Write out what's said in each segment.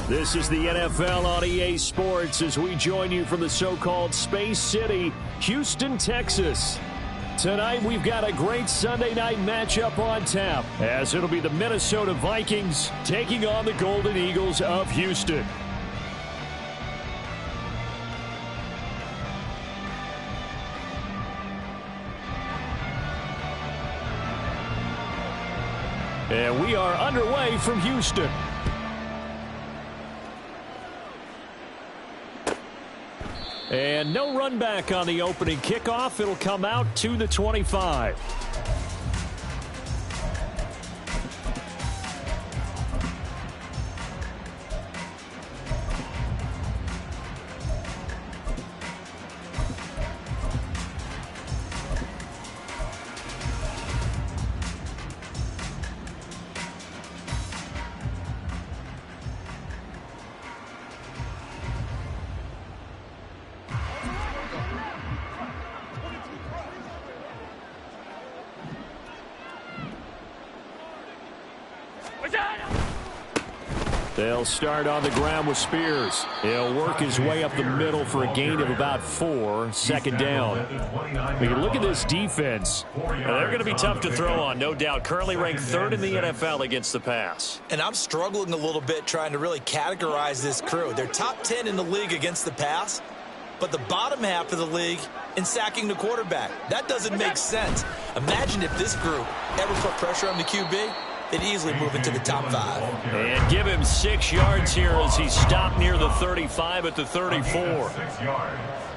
This is the NFL on EA Sports as we join you from the so-called Space City, Houston, Texas. Tonight, we've got a great Sunday night matchup on tap, as it'll be the Minnesota Vikings taking on the Golden Eagles of Houston. And we are underway from Houston. And no run back on the opening kickoff. It'll come out to the 25. They'll start on the ground with Spears. He'll work his way up the middle for a gain of about 4, second down. When you look at this defense, they're going to be tough to throw on, no doubt. Currently ranked 3rd in the NFL against the pass. And I'm struggling a little bit trying to really categorize this crew. They're top 10 in the league against the pass, but the bottom half of the league in sacking the quarterback. That doesn't make sense. Imagine if this group ever put pressure on the QB. They'd easily move into the top 5. And give him 6 yards here as he stopped near the 35 at the 34. Well,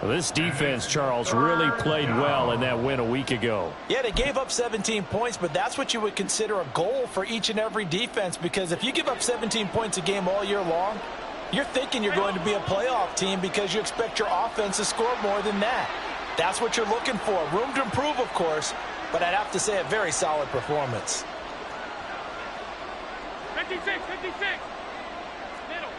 this defense, Charles, really played well in that win a week ago. Yeah, they gave up 17 points, but that's what you would consider a goal for each and every defense, because if you give up 17 points a game all year long, you're thinking you're going to be a playoff team because you expect your offense to score more than that. That's what you're looking for. Room to improve, of course, but I'd have to say a very solid performance. 56, 56. Middle.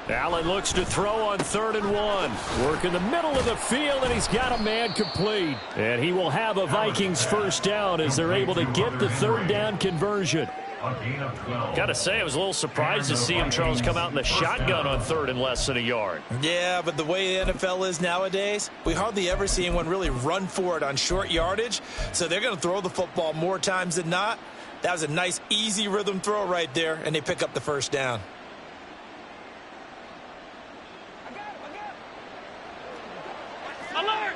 Allen looks to throw on 3rd and 1. Work in the middle of the field, and he's got a man complete. And he will have a Vikings first down as they're able to get the 3rd down conversion. Got to say, I was a little surprised to see him, Charles, come out in the shotgun on 3rd and less than a yard. Yeah, but the way the NFL is nowadays, we hardly ever see anyone really run for it on short yardage. So they're going to throw the football more times than not. That was a nice, easy rhythm throw right there, and they pick up the first down. Alert!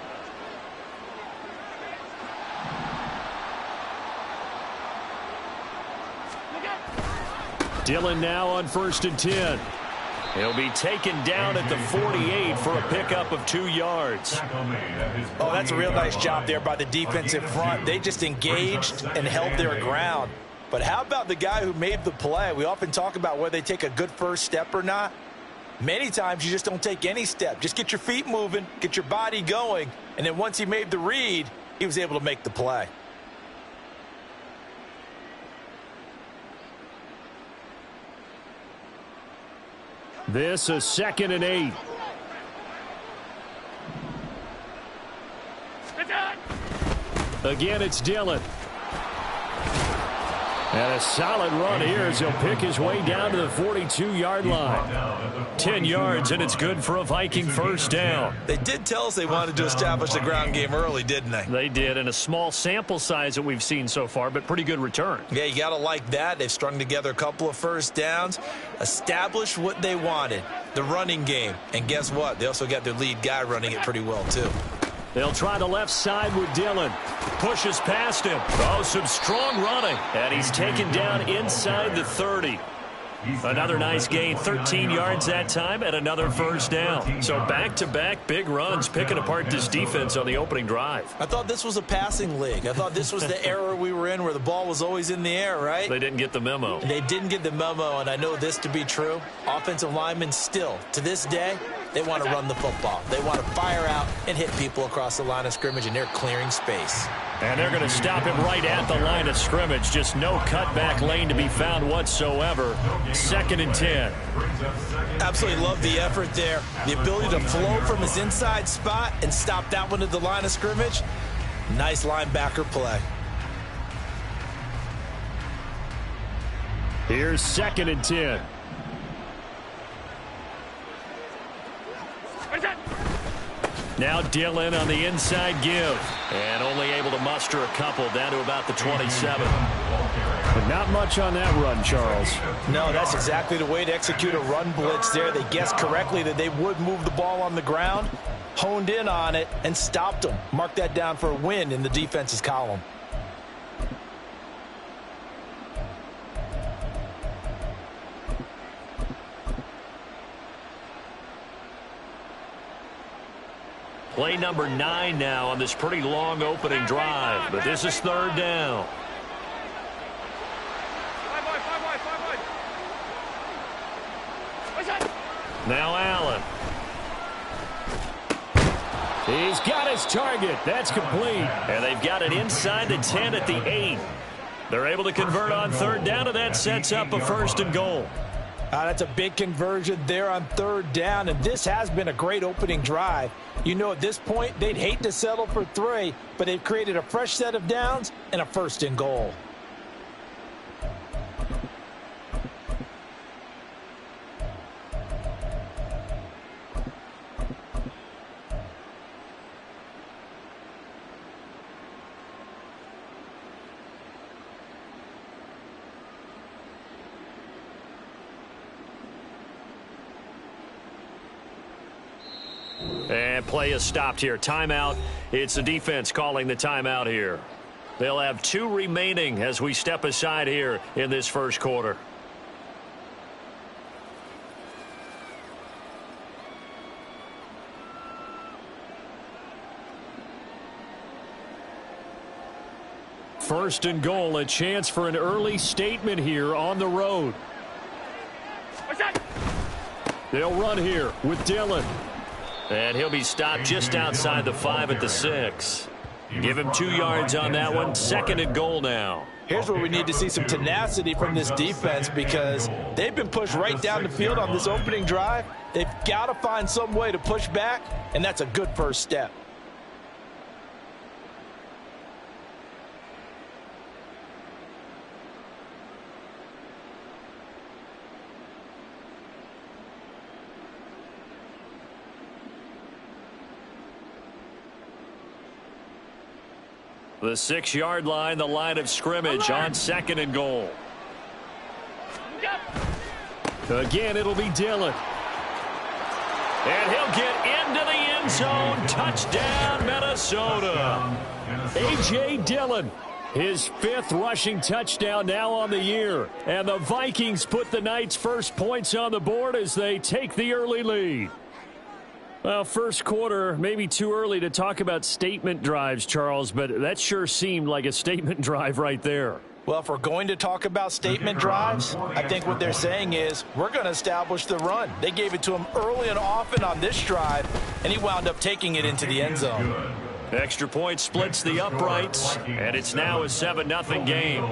Dillon now on 1st and 10. He'll be taken down at the 48 for a pickup of 2 yards. Oh, that's a real nice job there by the defensive front. They just engaged and held their ground. But how about the guy who made the play? We often talk about whether they take a good first step or not. Many times you just don't take any step. Just get your feet moving, get your body going, and then once he made the read, he was able to make the play. This is 2nd and 8. Again, it's Dillon. And a solid run here as he'll pick his way down to the 42-yard line. 10 yards, and it's good for a Viking first down. They did tell us they wanted to establish the ground game early, didn't they? They did, and a small sample size that we've seen so far, but pretty good return. Yeah, you got to like that. They've strung together a couple of first downs, established what they wanted, the running game. And guess what? They also got their lead guy running it pretty well, too. They'll try the left side with Dillon. Pushes past him. Oh, some strong running. And he's taken down inside the 30. Another nice gain, 13 yards that time, and another first down. So back-to-back big runs, picking apart this defense on the opening drive. I thought this was a passing league. I thought this was the era we were in where the ball was always in the air, right? They didn't get the memo. They didn't get the memo, and I know this to be true. Offensive linemen still, to this day, they want to run the football. They want to fire out and hit people across the line of scrimmage, and they're clearing space. And they're going to stop him right at the line of scrimmage. Just no cutback lane to be found whatsoever. 2nd and 10. Absolutely love the effort there. The ability to flow from his inside spot and stop that one at the line of scrimmage. Nice linebacker play. Here's 2nd and 10. Now Dillon on the inside give. And only able to muster a couple down to about the 27. But not much on that run, Charles. No, that's exactly the way to execute a run blitz there. They guessed correctly that they would move the ball on the ground, honed in on it, and stopped them. Mark that down for a win in the defense's column. Play number 9 now on this pretty long opening drive. But this is 3rd down. Now Allen. He's got his target. That's complete. And they've got it inside the 10 at the 8. They're able to convert on 3rd down, and that sets up a 1st and goal. That's a big conversion there on 3rd down, and this has been a great opening drive. You know, at this point, they'd hate to settle for 3, but they've created a fresh set of downs and a 1st and goal. And play is stopped here. Timeout. It's the defense calling the timeout here. They'll have 2 remaining as we step aside here in this 1st quarter. First and goal, a chance for an early statement here on the road. They'll run here with Dillon. And he'll be stopped just outside the 5 at the 6. Give him 2 yards on that one. 2nd and goal now. Here's where we need to see some tenacity from this defense because they've been pushed right down the field on this opening drive. They've got to find some way to push back, and that's a good first step. The 6-yard line, the line of scrimmage on 2nd and goal. Again, it'll be Dillon. And he'll get into the end zone. Touchdown, Minnesota. A.J. Dillon, his 5th rushing touchdown now on the year. And the Vikings put the Knights' first points on the board as they take the early lead. Well, 1st quarter, maybe too early to talk about statement drives, Charles, but that sure seemed like a statement drive right there. Well, if we're going to talk about statement drives, I think what they're saying is we're going to establish the run. They gave it to him early and often on this drive, and he wound up taking it into the end zone. Extra point splits the uprights, and it's now a 7-0 game.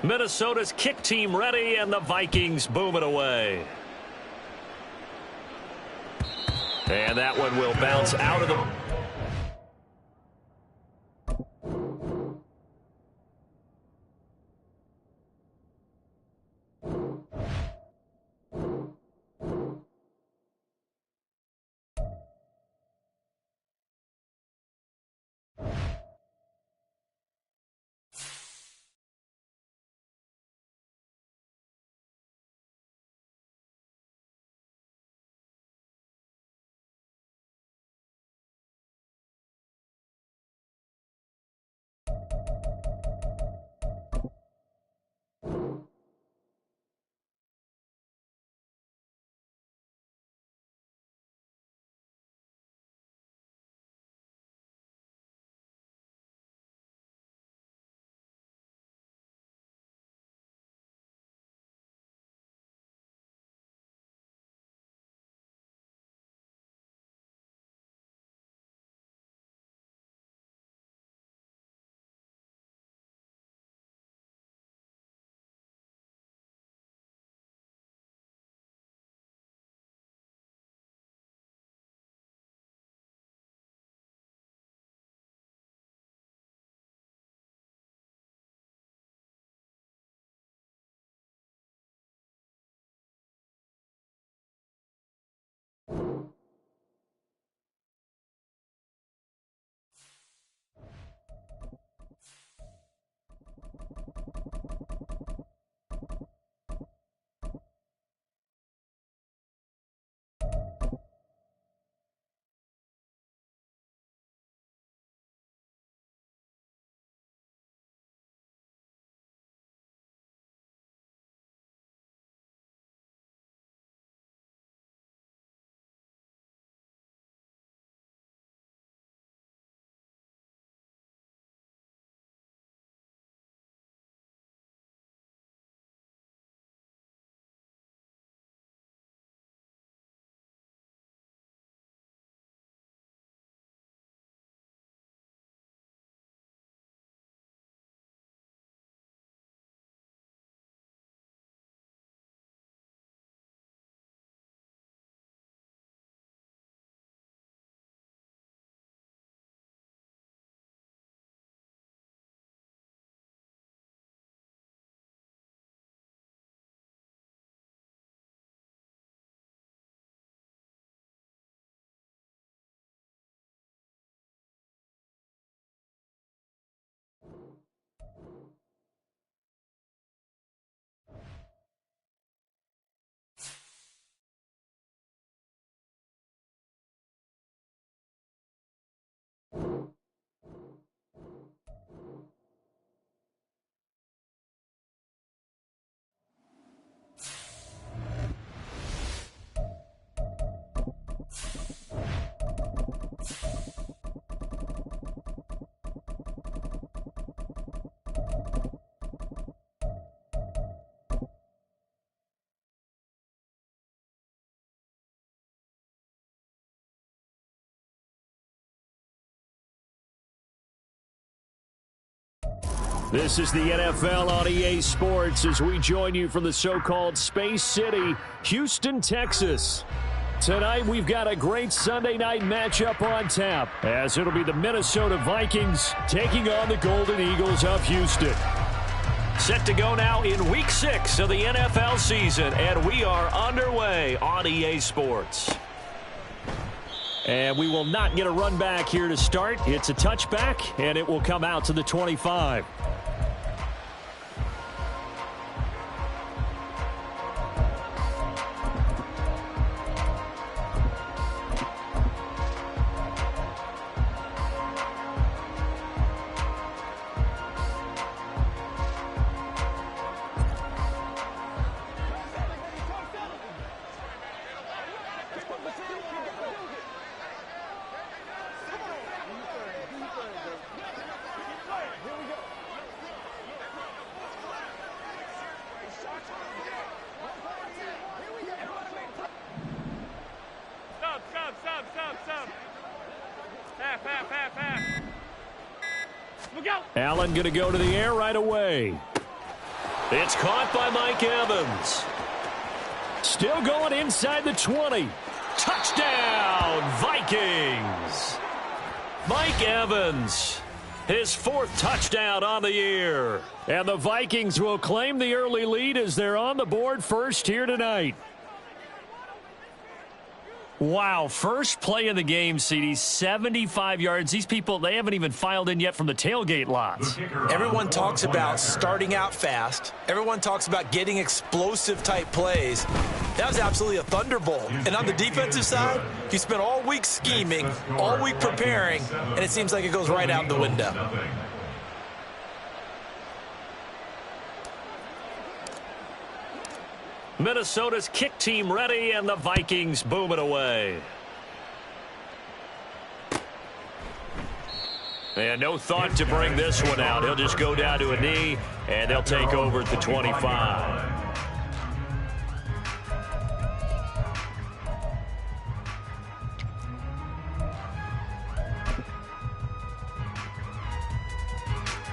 Minnesota's kick team ready, and the Vikings boom it away. And that one will bounce out of the... This is the NFL on EA Sports as we join you from the so-called Space City, Houston, Texas. Tonight, we've got a great Sunday night matchup on tap, as it'll be the Minnesota Vikings taking on the Golden Eagles of Houston. Set to go now in Week 6 of the NFL season, and we are underway on EA Sports. And we will not get a run back here to start. It's a touchback, and it will come out to the 25. Allen going to go to the air right away. It's caught by Mike Evans. Still going inside the 20. Touchdown, Vikings. Mike Evans, his 4th touchdown on the year. And the Vikings will claim the early lead as they're on the board first here tonight. Wow, first play of the game, CD, 75 yards. These people, they haven't even filed in yet from the tailgate lots. Everyone talks about starting out fast. Everyone talks about getting explosive-type plays. That was absolutely a thunderbolt. And on the defensive side, you spent all week scheming, all week preparing, and it seems like it goes right out the window. Minnesota's kick team ready, and the Vikings boom it away. And no thought to bring this one out. He'll just go down to a knee, and they'll take over at the 25.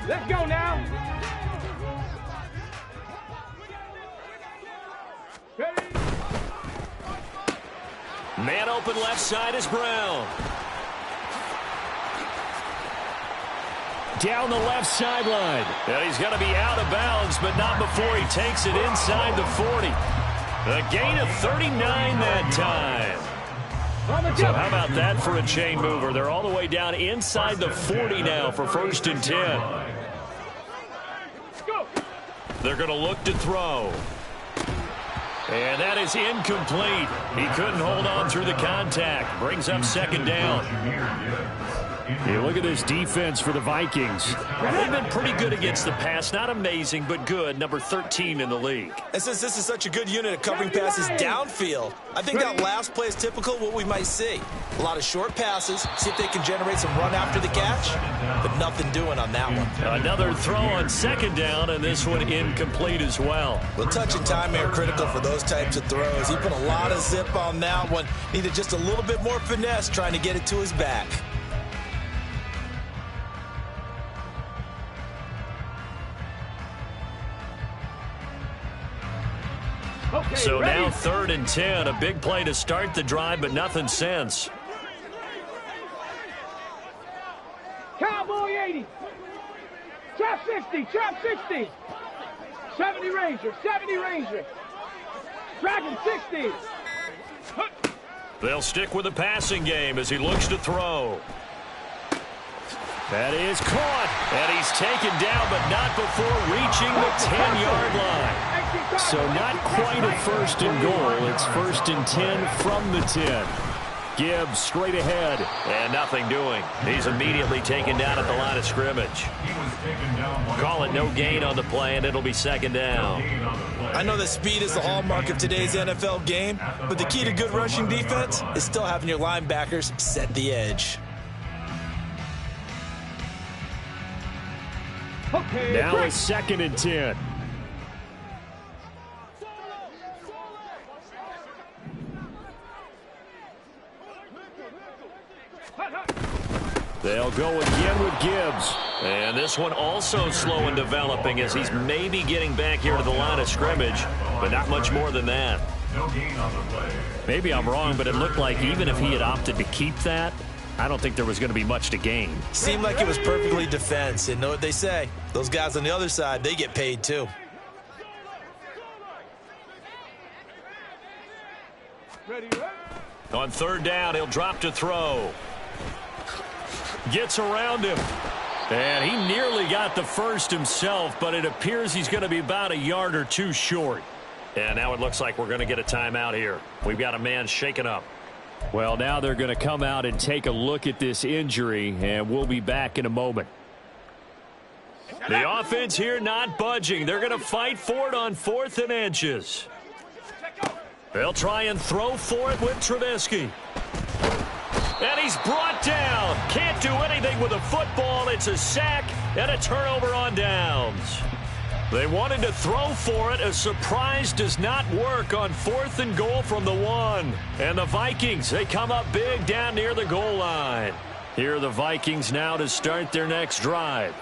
Let's go now. Man open left side is Brown. Down the left sideline. And he's going to be out of bounds, but not before he takes it inside the 40. A gain of 39 that time. So how about that for a chain mover? They're all the way down inside the 40 now for 1st and 10. They're going to look to throw. And that is incomplete. He couldn't hold on through the contact. Brings up 2nd down. Yeah, look at this defense for the Vikings. They've been pretty good against the pass. Not amazing, but good. Number 13 in the league. And since this is such a good unit of covering passes downfield, I think that last play is typical of what we might see. A lot of short passes, see if they can generate some run after the catch, but nothing doing on that one. Another throw on 2nd down, and this one incomplete as well. Well, touch and time are critical for those types of throws. He put a lot of zip on that one. Needed just a little bit more finesse trying to get it to his back. Okay, so ready? Now 3rd and 10. A big play to start the drive, but nothing since. Cowboy 80. Trap 60. Trap 60. 70 Ranger. 70 Ranger. Dragon 60. They'll stick with the passing game as he looks to throw. That is caught. And he's taken down, but not before reaching the 10-yard line. So not quite a 1st and goal. It's 1st and 10 from the 10. Gibbs straight ahead. And nothing doing. He's immediately taken down at the line of scrimmage. Call it no gain on the play, and it'll be 2nd down. I know that speed is the hallmark of today's NFL game, but the key to good rushing defense is still having your linebackers set the edge. Okay, now it's 2nd and 10. They'll go again with Gibbs. And this one also slow in developing as he's maybe getting back here to the line of scrimmage, but not much more than that. No gain on the play. Maybe I'm wrong, but it looked like even if he had opted to keep that, I don't think there was going to be much to gain. Seemed like it was perfectly defense. And know what they say? Those guys on the other side, they get paid too. On third down, he'll drop to throw. Gets around him. And he nearly got the first himself, but it appears he's going to be about a yard or two short. And now it looks like we're going to get a timeout here. We've got a man shaken up. Well, now they're going to come out and take a look at this injury, and we'll be back in a moment. The offense here not budging. They're going to fight for it on 4th and inches. They'll try and throw for it with Trubisky. And he's brought down. Can't do anything with a football. It's a sack and a turnover on downs. They wanted to throw for it. A surprise does not work on 4th and goal from the 1. And the Vikings, they come up big down near the goal line. Here are the Vikings now to start their next drive.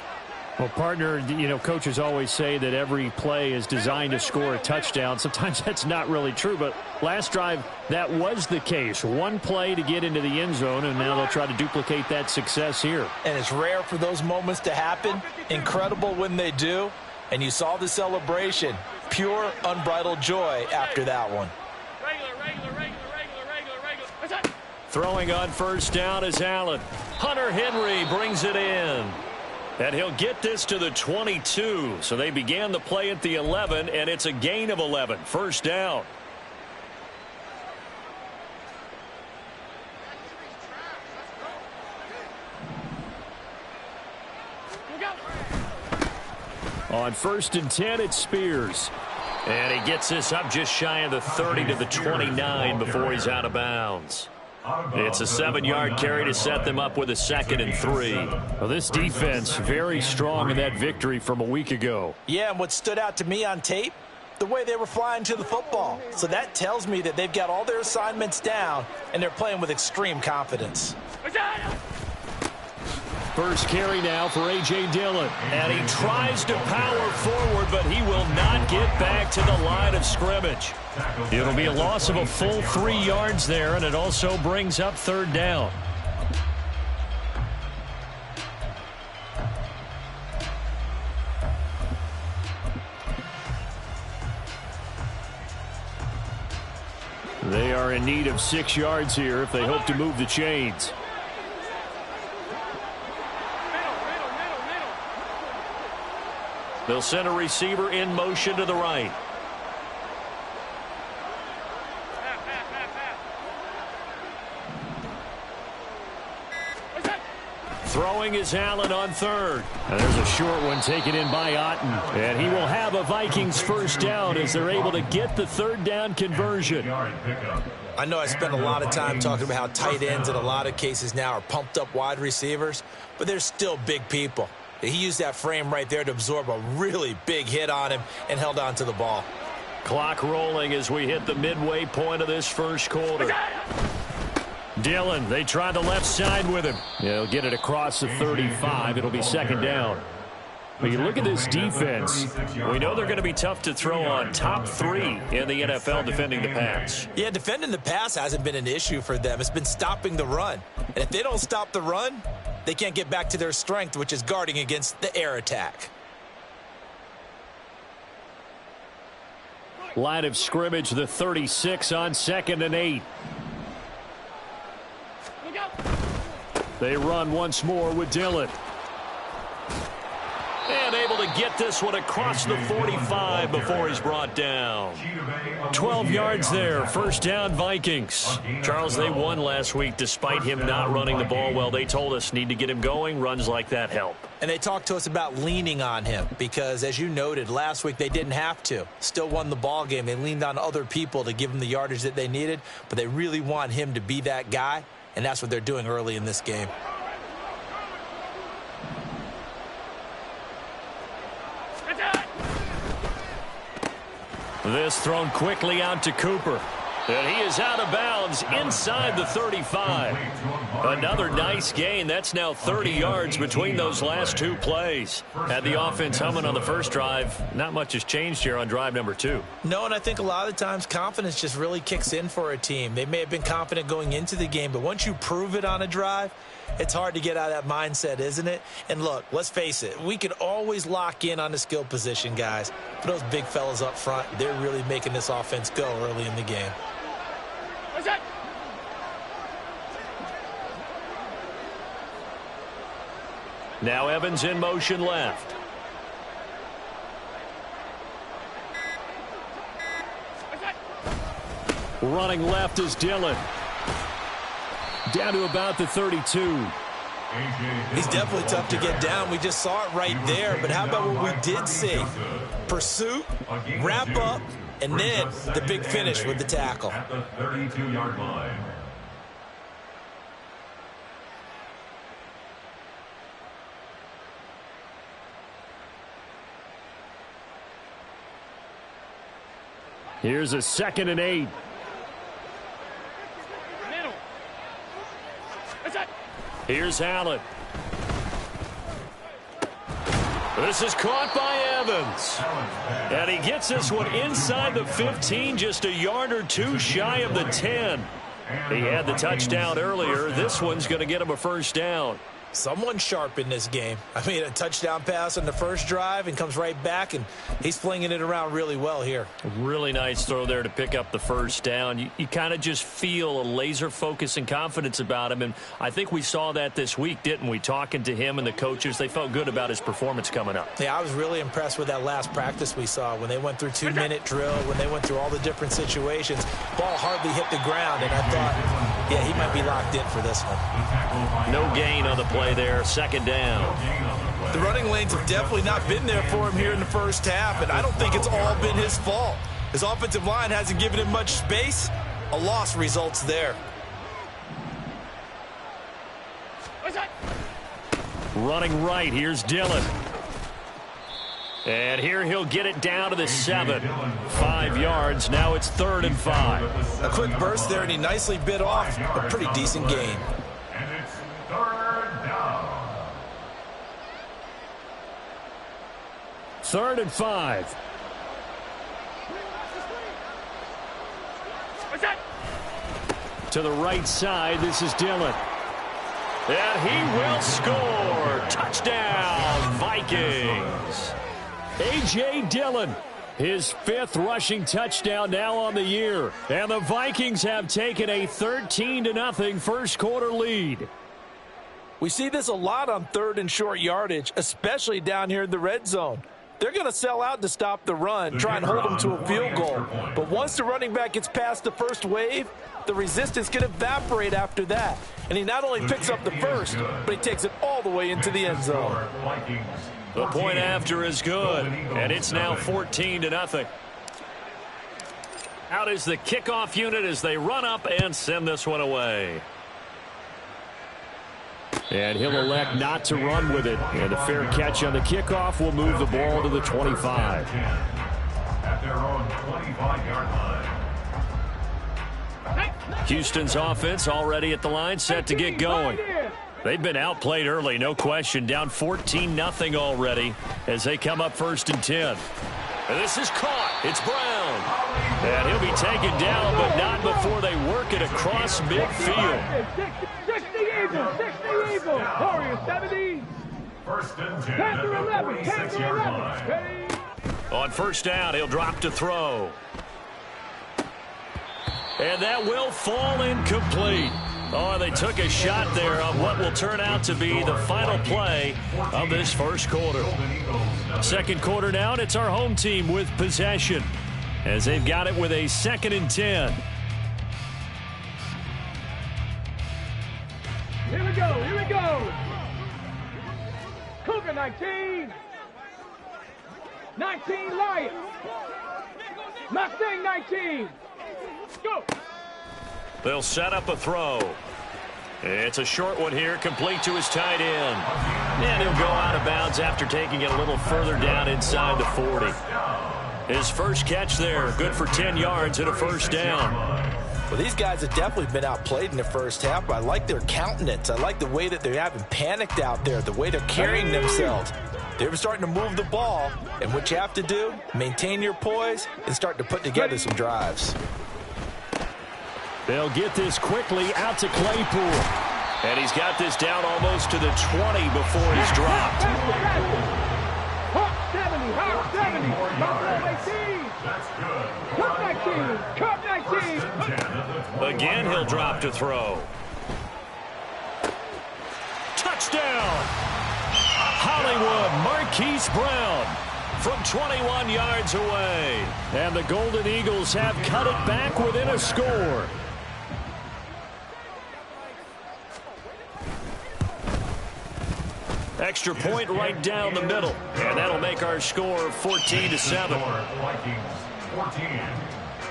Well, partner, you know, coaches always say that every play is designed to score a touchdown. Sometimes that's not really true, but last drive, that was the case. One play to get into the end zone, and now they'll try to duplicate that success here. And it's rare for those moments to happen. Incredible when they do. And you saw the celebration. Pure, unbridled joy after that one. Throwing on first down is Allen. Hunter Henry brings it in. And he'll get this to the 22. So they began the play at the 11, and it's a gain of 11. First down. On 1st and 10, it's Spears. And he gets this up just shy of the 30 to the 29 before he's out of bounds. It's a 7-yard carry to set them up with a 2nd and 3. Well, this defense very strong in that victory from a week ago. Yeah, and what stood out to me on tape, the way they were flying to the football. So that tells me that they've got all their assignments down, and they're playing with extreme confidence. First carry now for A.J. Dillon. And he tries to power forward, but he will not get back to the line of scrimmage. It'll be a loss of a full 3 yards there, and it also brings up 3rd down. They are in need of 6 yards here if they hope to move the chains. They'll send a receiver in motion to the right. Throwing is Allen on 3rd. And there's a short one taken in by Otten. And he will have a Vikings first down as they're able to get the 3rd down conversion. I know I spent a lot of time talking about how tight ends in a lot of cases now are pumped up wide receivers, but they're still big people. He used that frame right there to absorb a really big hit on him and held on to the ball. Clock rolling as we hit the midway point of this first quarter. Dillon, they try the left side with him. He'll get it across the 35. It'll be 2nd down. But you look at this defense, we know they're going to be tough to throw on. Top 3 in the NFL defending the pass. Yeah, defending the pass hasn't been an issue for them. It's been stopping the run. And if they don't stop the run, they can't get back to their strength, which is guarding against the air attack. Line of scrimmage, the 36 on 2nd and 8. They run once more with Dillon. And able to get this one across the 45 before he's brought down. 12 yards there. First down, Vikings. Charles, they won last week despite him not running the ball well. They told us need to get him going. Runs like that help. And they talked to us about leaning on him because, as you noted, last week they didn't have to. Still won the ball game. They leaned on other people to give them the yardage that they needed, but they really want him to be that guy, and that's what they're doing early in this game. This thrown quickly out to Cooper. And he is out of bounds inside the 35. Another nice gain. That's now 30 yards between those last two plays. Had the offense humming on the first drive. Not much has changed here on drive number 2. No, and I think a lot of times confidence just really kicks in for a team. They may have been confident going into the game, but once you prove it on a drive, it's hard to get out of that mindset, isn't it? And look, let's face it, we can always lock in on the skill position, guys. But those big fellas up front, they're really making this offense go early in the game. Now Evans in motion left. Running left is Dillon. Down to about the 32. He's definitely tough to get down. We just saw it right there. But how about what we did see? Pursuit, wrap up, and then the big finish with the tackle. At the 32-yard line. Here's a 2nd and 8. Here's Allen. This is caught by Evans. And he gets this one inside the 15, just a yard or two shy of the 10. He had the touchdown earlier. This one's going to get him a first down. Someone sharp in this game. I mean, a touchdown pass on the first drive and comes right back, and he's flinging it around really well here. Really nice throw there to pick up the first down. You kind of just feel a laser focus and confidence about him, and I think we saw that this week, didn't we? Talking to him and the coaches, they felt good about his performance coming up. Yeah, I was really impressed with that last practice we saw when they went through 2-minute drill, when they went through all the different situations. Ball hardly hit the ground, and I thought, yeah, he might be locked in for this one. No gain on the play there, 2nd down. The running lanes have definitely not been there for him here in the first half, and I don't think it's all been his fault. His offensive line hasn't given him much space. A loss results there. Running right, here's Dillon. And here he'll get it down to the 7. 5 yards, now it's 3rd and 5. A quick burst there, and he nicely bit off a pretty decent gain. And it's 3rd down. 3rd and 5. To the right side, this is Dillon. And he will score. Touchdown, Vikings. A.J. Dillon, his 5th rushing touchdown now on the year. And the Vikings have taken a 13-0 first quarter lead. We see this a lot on 3rd and short yardage, especially down here in the red zone. They're going to sell out to stop the run, try and hold them to a field goal. But once the running back gets past the first wave, the resistance can evaporate after that. And he not only picks up the first, but he takes it all the way into the end zone. The point after is good, and it's now 14-0. Out is the kickoff unit as they run up and send this one away. And he'll elect not to run with it. And a fair catch on the kickoff will move the ball to the 25. At their own 25-yard line. Houston's offense already at the line, set to get going. They've been outplayed early, no question. Down 14-0 already as they come up 1st and 10. And this is caught. It's Brown. And he'll be taken down, but not before they work it across midfield. 60 Eagles. Warriors 70. 1st and 10. Panther 11. 46-yard line. Ready. On 1st down, he'll drop to throw. And that will fall incomplete. Oh, they took a shot there on what will turn out to be the final play of this first quarter. 2nd quarter now, and it's our home team with possession as they've got it with a 2nd and 10. Here we go. Cougar 19. 19 Lions. Mustang 19. Go. They'll set up a throw. It's a short one here, complete to his tight end. And he'll go out of bounds after taking it a little further down inside the 40. His first catch there, good for 10 yards and a first down. Well, these guys have definitely been outplayed in the first half, but I like their countenance. I like the way that they haven't panicked out there, the way they're carrying themselves. They're starting to move the ball, and what you have to do, maintain your poise and start to put together some drives. They'll get this quickly out to Claypool. And he's got this down almost to the 20 before he's dropped. 70, 70. Buffalo 18. That's good. Cup 19. Cup 19. Again, he'll drop to throw. Touchdown! Hollywood Marquise Brown from 21 yards away. And the Golden Eagles have cut it back within a score. Extra point right down the middle. And that'll make our score 14-7. Vikings 14.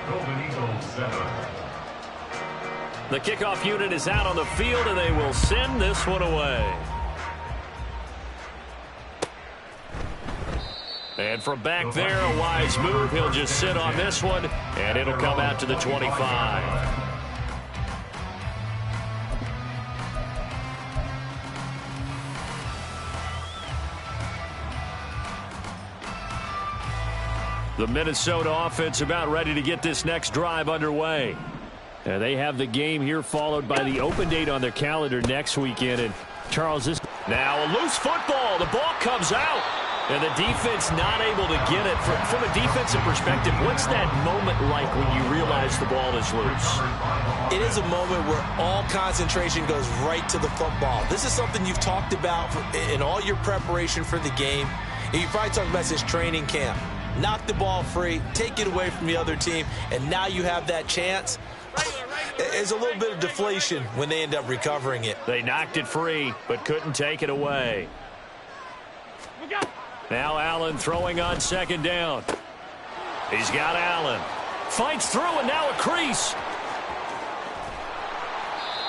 Golden Eagles 7. The kickoff unit is out on the field, and they will send this one away. And from back there, a wise move. He'll just sit on this one, and it'll come out to the 25. The Minnesota offense about ready to get this next drive underway. And they have the game here followed by the open date on their calendar next weekend. And Charles, this now a loose football. The ball comes out. And the defense not able to get it. From a defensive perspective, what's that moment like when you realize the ball is loose? It is a moment where all concentration goes right to the football. This is something you've talked about in all your preparation for the game. And you probably talked about this training camp. Knock the ball free, take it away from the other team, and now you have that chance. There's a little bit of deflation when they end up recovering it. They knocked it free, but couldn't take it away. Now Allen throwing on second down. He's got Allen. Fights through, and now a crease.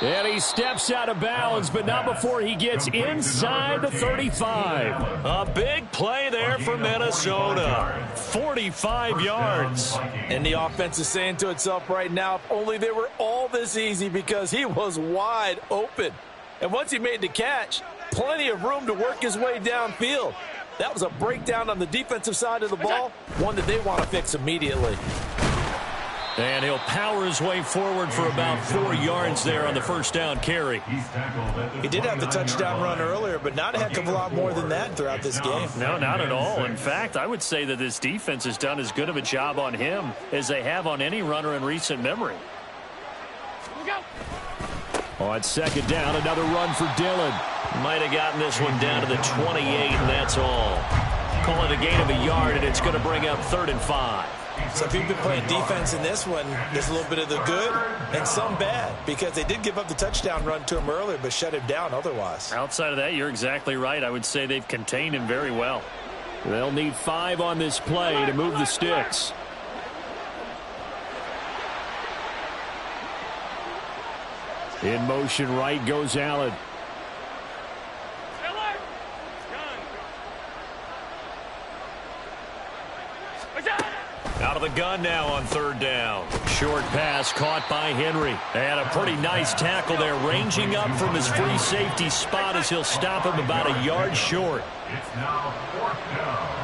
And he steps out of bounds, but not before he gets inside the 35. A big play there for Minnesota. 45 yards. And the offense is saying to itself right now, if only they were all this easy, because he was wide open. And once he made the catch, plenty of room to work his way downfield. That was a breakdown on the defensive side of the ball, one that they want to fix immediately. And he'll power his way forward for about 4 yards there on the first down carry. He did have the touchdown run earlier, but not a heck of a lot more than that throughout this game. No, not at all. In fact, I would say that this defense has done as good of a job on him as they have on any runner in recent memory. On second down, another run for Dillon. Might have gotten this one down to the 28, and that's all. Call it a gain of a yard, and it's going to bring up 3rd and 5. So if you've been playing defense in this one, there's a little bit of the good and some bad, because they did give up the touchdown run to him earlier but shut him down otherwise. Outside of that, you're exactly right. I would say they've contained him very well. They'll need 5 on this play to move the sticks. In motion right goes Allen. Out of the gun now on 3rd down. Short pass caught by Henry. And a pretty nice tackle there, ranging up from his free safety spot as he'll stop him about a yard short. It's now 4th down.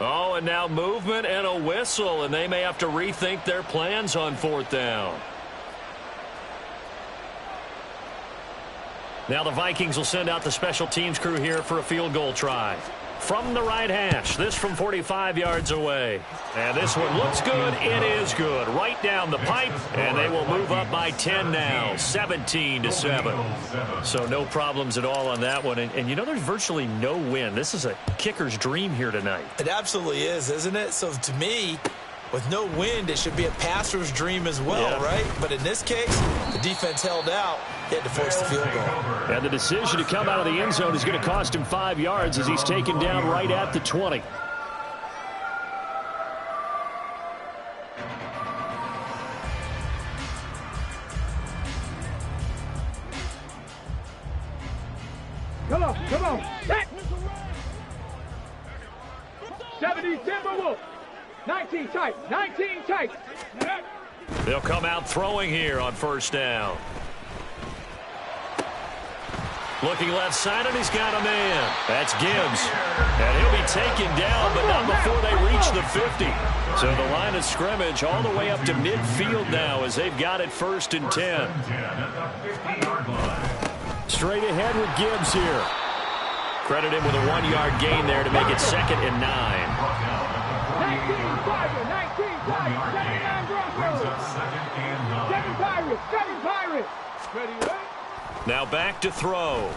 Oh, and now movement and a whistle, and they may have to rethink their plans on 4th down. Now the Vikings will send out the special teams crew here for a field goal try. From the right hash, this from 45 yards away. And this one looks good. It is good. Right down the pipe, and they will move up by 10 now, 17-7. So no problems at all on that one. And you know, there's virtually no wind. This is a kicker's dream here tonight. It absolutely is, isn't it? So to me, with no wind, it should be a passer's dream as well, right? But in this case, the defense held out. He had to force the field goal. And the decision to come out of the end zone is going to cost him 5 yards as he's taken down right at the 20. Come on, come on. Set. 70 Timberwolves. 19 tight, 19 tight. They'll come out throwing here on first down. Looking left side, and he's got a man. That's Gibbs. And he'll be taken down, but not before they reach the 50. So the line of scrimmage all the way up to midfield now as they've got it 1st and 10. Straight ahead with Gibbs here. Credit him with a 1-yard gain there to make it 2nd and 9. 19 Pirates, 79 Broncos. 7 Pirates, 7 Pirates. Ready, right? Now back to throw.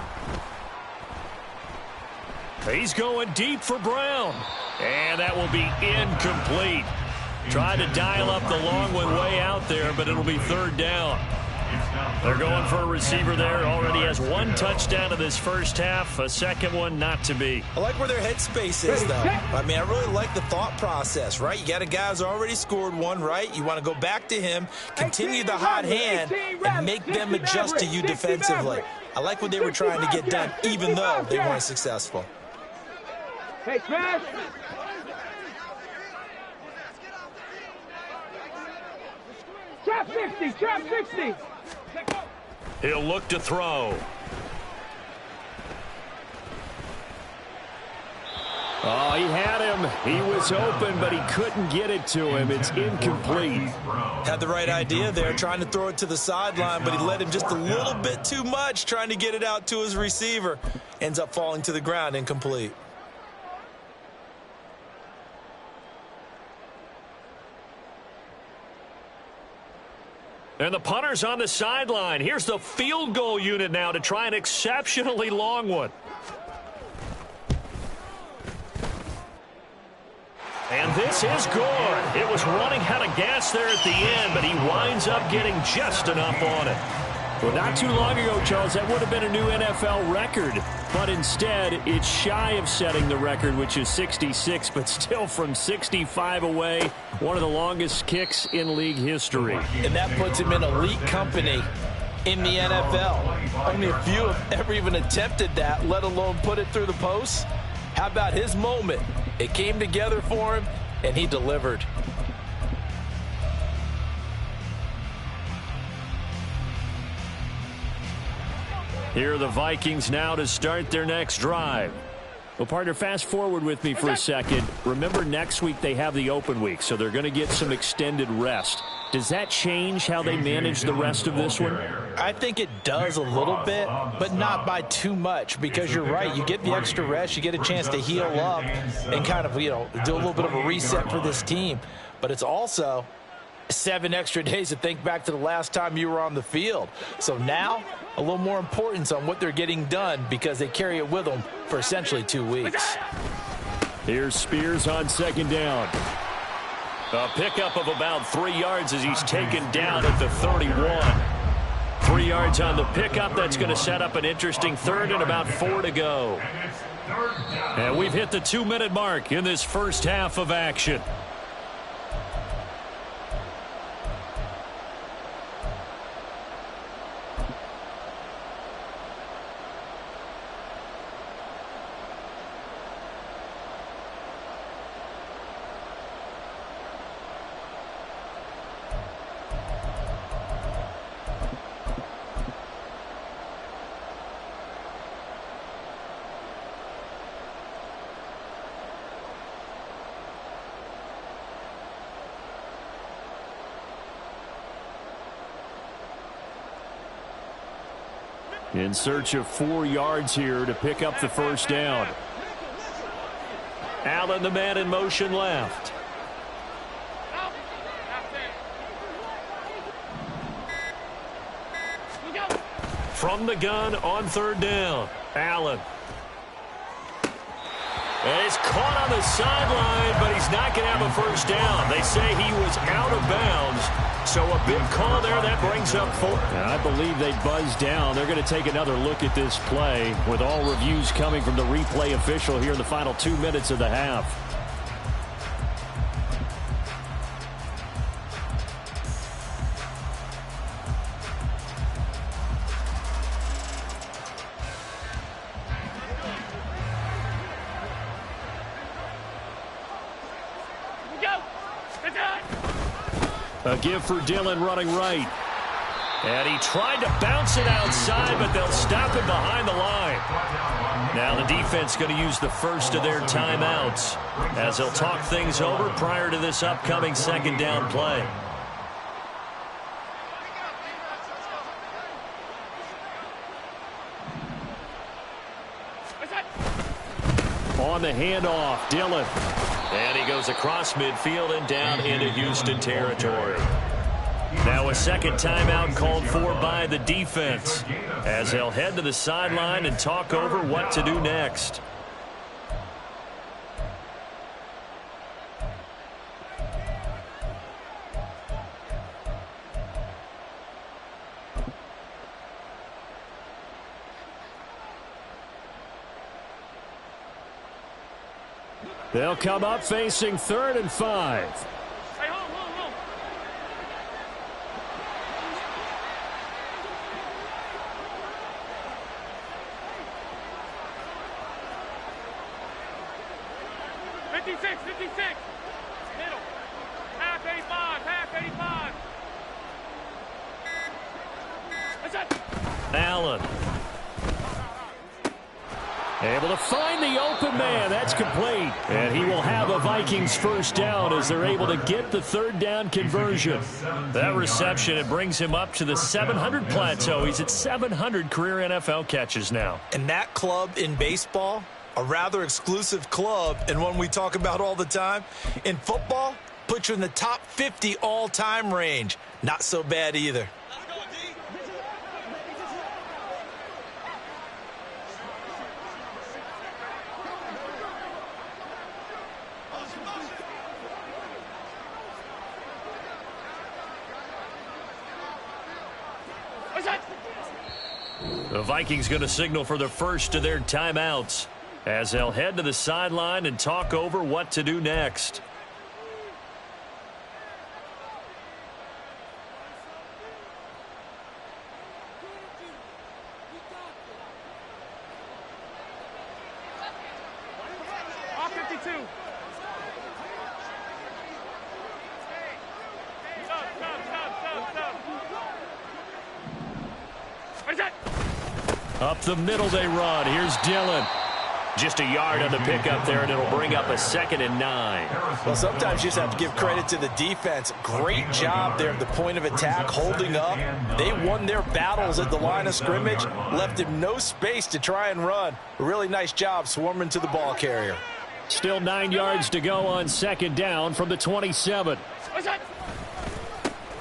He's going deep for Brown. And that will be incomplete. Tried to dial up the long one way out there, but it'll be 3rd down. They're going for a receiver there. Already has 1 touchdown in this first half. A second one not to be. I like where their headspace is, though. I mean, I really like the thought process, right? You got a guy who's already scored 1, right? You want to go back to him, continue the hot hand, and make them adjust to you defensively. I like what they were trying to get done, even though they weren't successful. Hey, smash. Trap 60, trap 60. He'll look to throw. Oh, he had him. He was open, but he couldn't get it to him. It's incomplete. Had the right idea there, trying to throw it to the sideline, but he let him just a little bit too much, trying to get it out to his receiver. Ends up falling to the ground, incomplete. And the punter's on the sideline. Here's the field goal unit now to try an exceptionally long one. And this is good. It was running out of gas there at the end, but he winds up getting just enough on it. Well, not too long ago, Charles, that would have been a new NFL record. But instead, it's shy of setting the record, which is 66, but still from 65 away, one of the longest kicks in league history. And that puts him in elite company in the NFL. Only a few have ever even attempted that, let alone put it through the post. How about his moment? It came together for him, and he delivered. Here are the Vikings now to start their next drive. Well, partner, fast forward with me for a second. Remember, next week they have the open week, so they're going to get some extended rest. Does that change how they manage the rest of this one? I think it does a little bit, but not by too much, because you're right. You get the extra rest. You get a chance to heal up and kind of, do a little bit of a reset for this team. But it's also 7 extra days to think back to the last time you were on the field. So now, a little more importance on what they're getting done because they carry it with them for essentially 2 weeks. Here's Spears on 2nd down. A pickup of about 3 yards as he's taken down at the 31. 3 yards on the pickup. That's going to set up an interesting 3rd and about 4 to go. And we've hit the 2-minute mark in this first half of action. In search of 4 yards here to pick up the first down. Allen, the man in motion left. From the gun on 3rd down. Allen. And it's caught on the sideline, but he's not going to have a first down. They say he was out of bounds. So a big call there. That brings up 4. And I believe they buzzed down. They're going to take another look at this play with all reviews coming from the replay official here in the final 2 minutes of the half. A give for Dillon running right. And he tried to bounce it outside, but they'll stop him behind the line. Now the defense going to use the first of their timeouts as they'll talk things over prior to this upcoming second down play. On the handoff, Dillon. And he goes across midfield and down into Houston territory. Now a second timeout called for by the defense as they'll head to the sideline and talk over what to do next. They'll come up facing 3rd and 5. Allen. Able to find the open man. That's complete. And he will have a Vikings first down as they're able to get the 3rd down conversion. That reception, it brings him up to the 700 plateau. He's at 700 career NFL catches now. And that club in baseball, a rather exclusive club and one we talk about all the time. In football, puts you in the top 50 all-time range. Not so bad either. The Vikings going to signal for the first of their timeouts as they'll head to the sideline and talk over what to do next. Up the middle they run. Here's Dillon. Just a yard on the pickup there, and it'll bring up a 2nd and 9. Well, sometimes you just have to give credit to the defense. Great job there at the point of attack, holding up. They won their battles at the line of scrimmage, left him no space to try and run. A really nice job swarming to the ball carrier. Still 9 yards to go on 2nd down from the 27.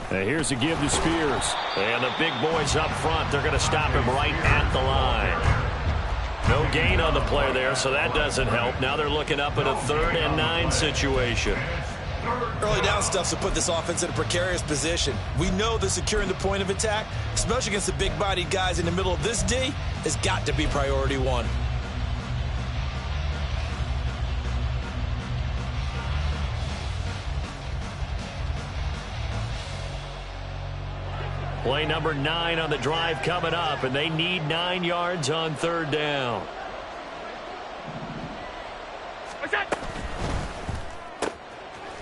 Here's a give to Spears. And the big boys up front, they're going to stop him right at the line. No gain on the play there, so that doesn't help. Now they're looking up at a 3rd and 9 situation. Early down stuff to put this offense in a precarious position. We know that securing the point of attack, especially against the big-bodied guys in the middle of this D, has got to be priority 1. Play number 9 on the drive coming up, and they need 9 yards on 3rd down.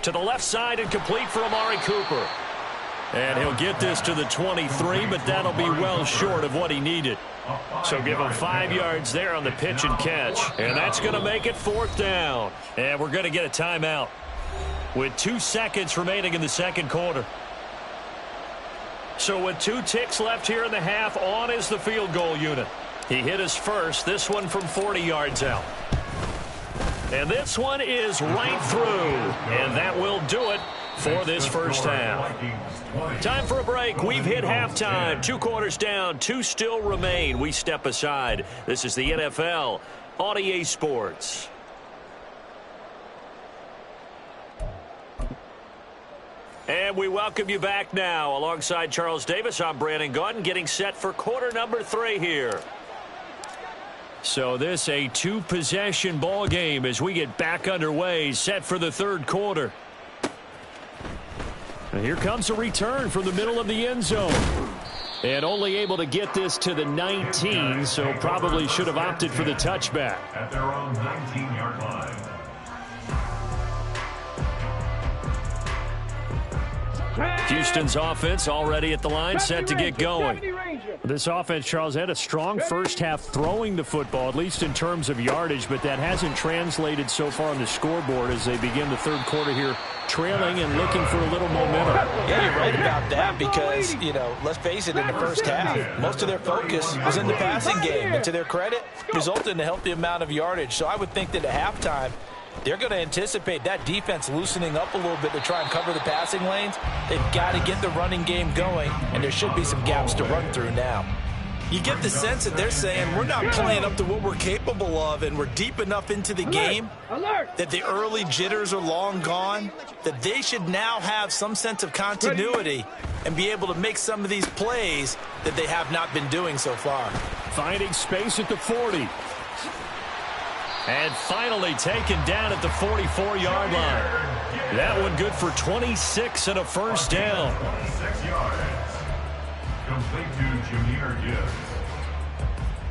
To the left side and complete for Amari Cooper. And he'll get this to the 23, but that'll be well short of what he needed. So give him 5 yards there on the pitch and catch. And that's going to make it 4th down. And we're going to get a timeout with 2 seconds remaining in the second quarter. So with 2 ticks left here in the half, on is the field goal unit. He hit his first, this one from 40 yards out. And this one is right through. And that will do it for this first half. Time for a break. We've hit halftime. 2 quarters down, 2 still remain. We step aside. This is the NFL on EA Sports. And we welcome you back now. Alongside Charles Davis, I'm Brandon Gaudin, getting set for quarter number 3 here. So this a 2-possession ball game as we get back underway, set for the 3rd quarter. And here comes a return from the middle of the end zone. And only able to get this to the 19, so probably should have opted for the touchback. At their own 19-yard line. Houston's offense already at the line, set to get going. This offense, Charles, had a strong first half throwing the football, at least in terms of yardage, but that hasn't translated so far on the scoreboard as they begin the third quarter here, trailing and looking for a little momentum. Yeah, you're right about that because, let's face it, in the first half, most of their focus was in the passing game. And to their credit, resulted in a healthy amount of yardage. So I would think that at halftime, they're going to anticipate that defense loosening up a little bit to try and cover the passing lanes. They've got to get the running game going, and there should be some gaps to run through now. You get the sense that they're saying we're not playing up to what we're capable of, and we're deep enough into the game that the early jitters are long gone, that they should now have some sense of continuity and be able to make some of these plays that they have not been doing so far. Finding space at the 40. And finally taken down at the 44-yard line. That one good for 26 and a first down. 6 yards. Complete to Jahmyr Gibbs.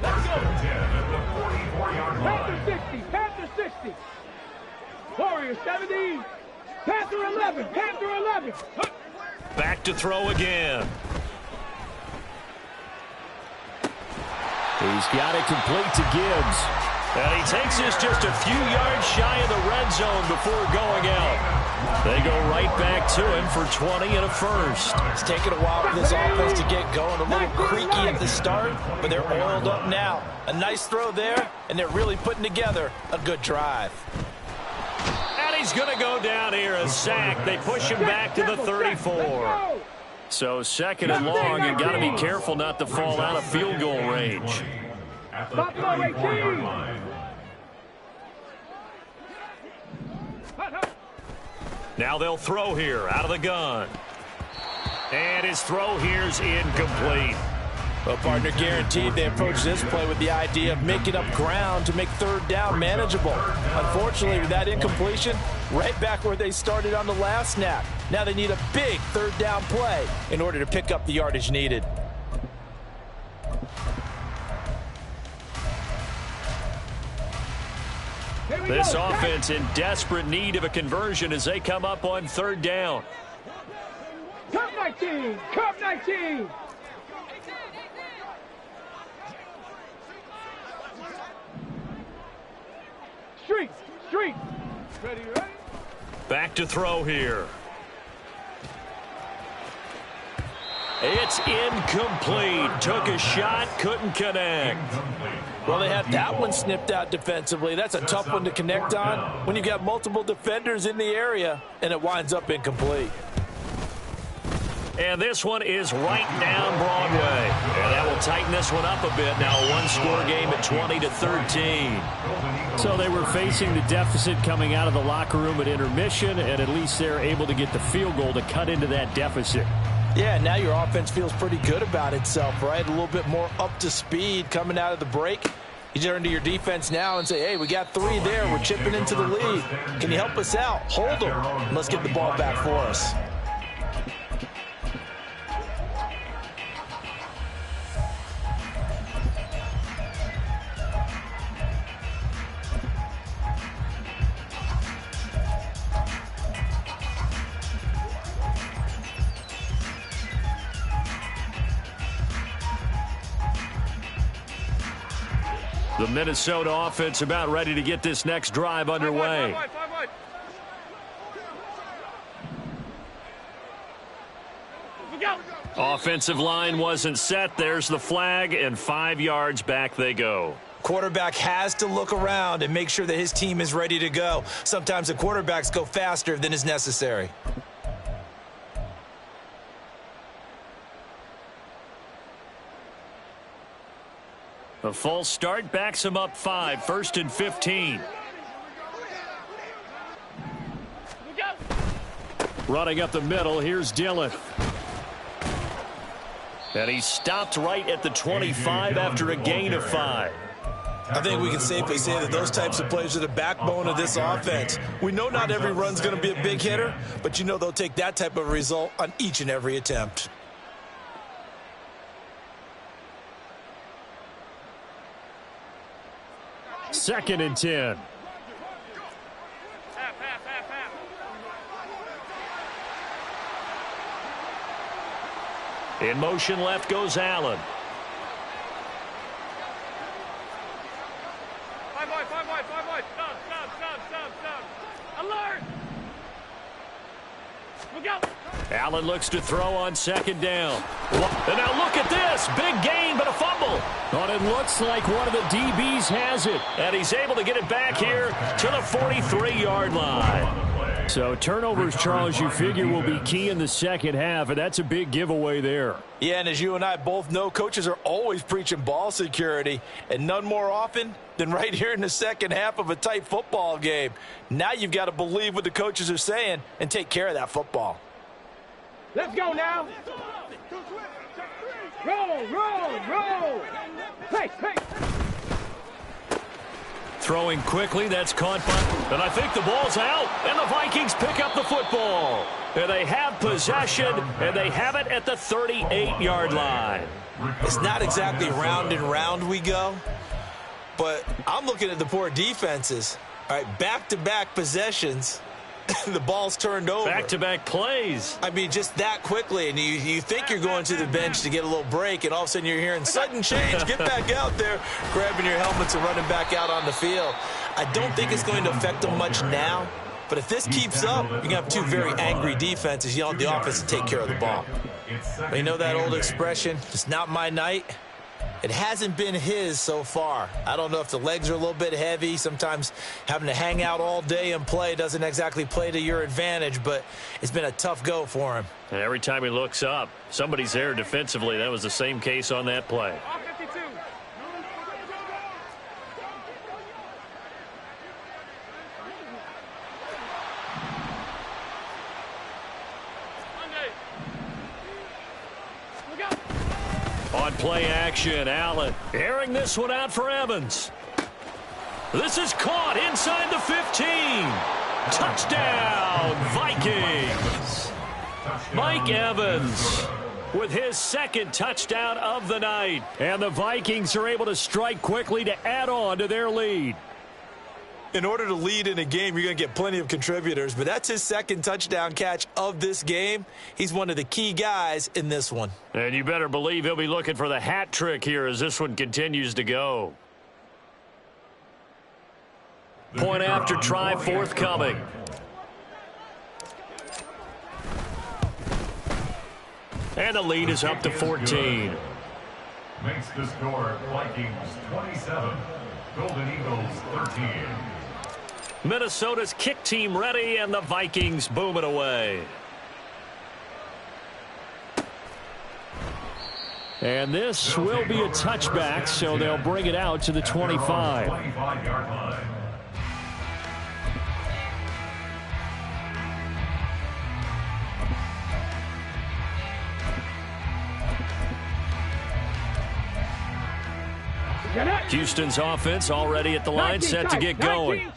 Let's go. 10 at the 44-yard line. Panther 60. Warriors 70. Panther 11. Panther 11. Back to throw again. He's got it complete to Gibbs. And he takes this just a few yards shy of the red zone before going out. They go right back to him for 20 and a first. It's taken a while for this offense to get going. A little creaky at the start, but they're oiled up now. A nice throw there, and they're really putting together a good drive. And he's going to go down here, a sack. They push him back to the 34. So second and long, you got to be careful not to fall out of field goal range. At the 34-yard line. Now they'll throw here out of the gun. And his throw here's incomplete. Well, partner, guaranteed they approach this play with the idea of making up ground to make third down manageable. Unfortunately, with that incompletion, right back where they started on the last snap. Now they need a big third down play in order to pick up the yardage needed. This offense in desperate need of a conversion as they come up on third down. Cup 19. Cup 19. Street. Ready? Back to throw here. It's incomplete. Took a shot, couldn't connect. Well, they had that one snipped out defensively. That's a tough one to connect on when you've got multiple defenders in the area, and it winds up incomplete. And this one is right down Broadway. And that will tighten this one up a bit. Now a one-score game at 20-13. So they were facing the deficit coming out of the locker room at intermission, and at least they're able to get the field goal to cut into that deficit. Yeah, now your offense feels pretty good about itself, right? A little bit more up to speed coming out of the break. You turn to your defense now and say, hey, we got 3 there. We're chipping into the lead. Can you help us out? Hold them. Let's get the ball back for us. The Minnesota offense about ready to get this next drive underway. Offensive line wasn't set. There's the flag, and 5 yards back they go. Quarterback has to look around and make sure that his team is ready to go. Sometimes the quarterbacks go faster than is necessary. A false start backs him up 5, 1st and 15. Running up the middle, here's Dillon. And he stopped right at the 25 after a gain of 5. I think we can safely say that those types of plays are the backbone of this offense. We know not every run's going to be a big hitter, but you know they'll take that type of result on each and every attempt. Second and 10. In motion left goes Allen. Five. Stop. Alert! Look out! Allen looks to throw on second down. And now look at this. Big gain, but a fumble. But it looks like one of the DBs has it. And he's able to get it back here to the 43-yard line. So turnovers, Charles, you figure will be key in the second half, and that's a big giveaway there. Yeah, and as you and I both know, coaches are always preaching ball security, and none more often than right here in the second half of a tight football game. Now you've got to believe what the coaches are saying and take care of that football. Let's go now. Roll. Hey. Throwing quickly, that's caught by, and I think the ball's out, and the Vikings pick up the football. And they have possession, and they have it at the 38-yard line. It's not exactly round and round we go, but I'm looking at the poor defenses. All right, back-to-back possessions. The ball's turned over. Back-to-back plays. I mean, just that quickly, and you think you're going to the bench to get a little break, and all of a sudden you're hearing sudden change. Get back out there, grabbing your helmets and running back out on the field. I don't think it's going to affect them much now, but if this keeps up, you're going to have two very angry defenses yelling at the offense to take care of the ball. But you know that old expression, it's not my night? It hasn't been his so far. I don't know if the legs are a little bit heavy. Sometimes having to hang out all day and play doesn't exactly play to your advantage, but it's been a tough go for him. And every time he looks up, somebody's there defensively. That was the same case on that play. On play action, Allen airing this one out for Evans. This is caught inside the 15. Touchdown, Vikings. Mike Evans with his second touchdown of the night. And the Vikings are able to strike quickly to add on to their lead. In order to lead in a game, you're going to get plenty of contributors, but that's his second touchdown catch of this game. He's one of the key guys in this one. And you better believe he'll be looking for the hat trick here as this one continues to go. Point after try forthcoming. And the lead is up to 14. Makes the score Vikings 27, Golden Eagles 13. Minnesota's kick team ready, and the Vikings boom it away. And this will be a touchback, so they'll bring it out to the 25. 25-yard line. Houston's offense already at the line, set to get going.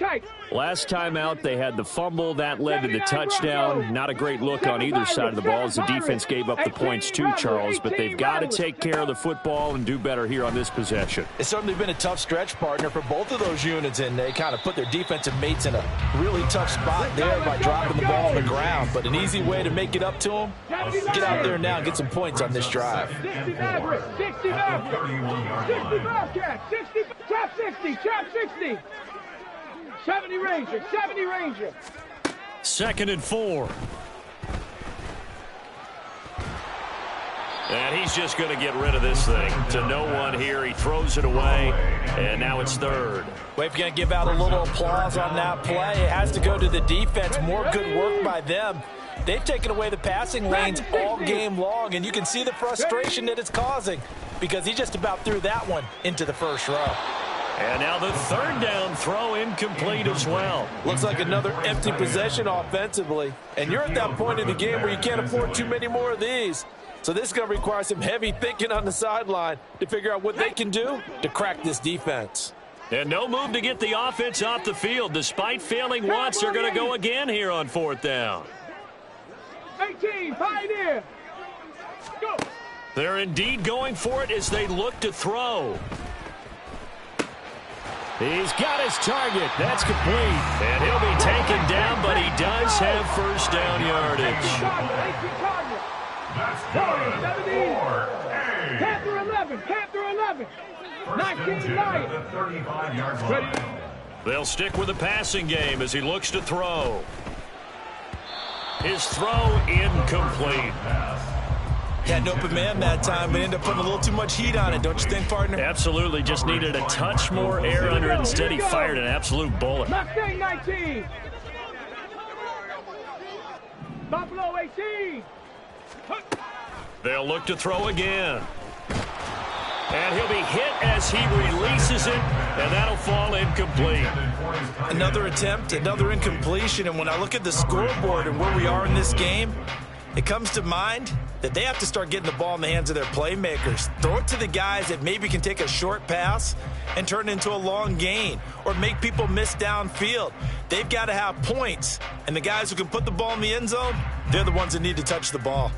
Last time out, they had the fumble. That led to the touchdown. Not a great look on either side of the ball as the defense gave up the points too, Charles. But they've got to take care of the football and do better here on this possession. It's certainly been a tough stretch, partner, for both of those units, and they kind of put their defensive mates in a really tough spot there by dropping the ball on the ground. But an easy way to make it up to them, get out there now and get some points on this drive. 60 Maverick, 60 Bobcat, 60, trap 60, 70 Ranger, 70 Ranger. 2nd and 4. And he's just going to get rid of this thing to no one here. He throws it away, and now it's 3rd. Well, if you're going to give out a little applause on that play, it has to go to the defense. More good work by them. They've taken away the passing lanes all game long, and you can see the frustration that it's causing because he just about threw that one into the first row. And now the 3rd down throw incomplete as well. Looks like another empty possession offensively, and you're at that point in the game where you can't afford too many more of these. So this is going to require some heavy thinking on the sideline to figure out what they can do to crack this defense. And no move to get the offense off the field. Despite failing once, they're going to go again here on 4th down. 18, Pioneer. Go. They're indeed going for it as they look to throw. He's got his target. That's complete. And he'll be taken down, but he does have first down yardage. That's good. 4-8. Panther 11. Panther 11. 19 Lions. The 35-yard line. They'll stick with the passing game as he looks to throw. His throw incomplete. Had an open man that time, but ended up putting a little too much heat on it, don't you think, partner? Absolutely, just needed a touch more air under it. Instead, he fired an absolute bullet. Mustang 19. Buffalo 18. They'll look to throw again. And he'll be hit as he releases it, and that'll fall incomplete. Another attempt, another incompletion, and when I look at the scoreboard and where we are in this game, it comes to mind that they have to start getting the ball in the hands of their playmakers. Throw it to the guys that maybe can take a short pass and turn it into a long gain or make people miss downfield. They've got to have points, and the guys who can put the ball in the end zone, they're the ones that need to touch the ball.